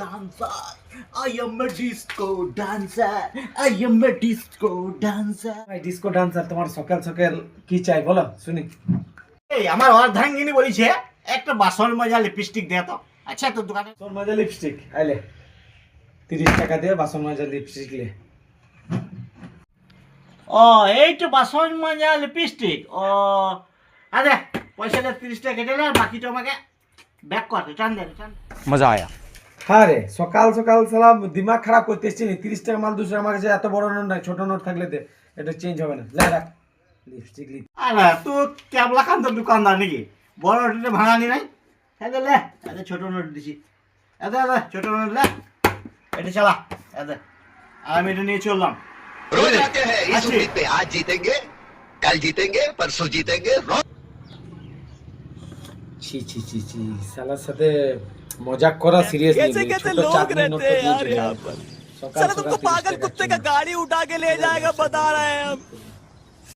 dancer. I am a disco dancer. I am a disco dancer. ভাই disco dancer তোমার সকাল সকাল কি চাই বলো শুনি। এই আমার অর্ধাঙ্গিনী বলেছে একটা বাসন মাজা লিপস্টিক দে তো। আচ্ছা তোর দোকানে বাসন মাজা লিপস্টিক আইলে 30 টাকা দিয়ে বাসন মাজা লিপস্টিক লে। ও এই তো বাসন মাজা লিপস্টিক। ও আরে পয়সাটা 30 টাকা কেটে নে আর বাকিটা আমাকে ব্যাক কর রিটার্ন দে রিটার্ন। मजा आया। হ্যাঁ রে সকাল সকাল সালাম দিমাগ খারাপ করতে এসছি 30 টাকা মাল দুসরা আমার কাছে এত বড় নোট নাই ছোট নোট থাকলে দে এটা চেঞ্জ হবে না লে রাখ লিপস্টিক লি। আরে তুই ক্যাবলা কান্দার দোকানদার নাকি বড় নোটে ভাঙানি নাই হ্যাঁ লে আরে ছোট নোট দিছি এদে ছোট নোট লে এটা চালা এদে আমি এটা নিয়ে চললাম। रोज आते हैं इस उम्मीद पे आज जीतेंगे कल जीतेंगे परसों जीतेंगे ছি ছি ছি ছি সালার সাথে মজাক করা সিরিয়াস नहीं कैसे कैसे लोग रहते हैं यार यहाँ पर। सकाल साला तुमको पागल कुत्ते का गाड़ी उठा के ले जाएगा बता रहे हैं हम।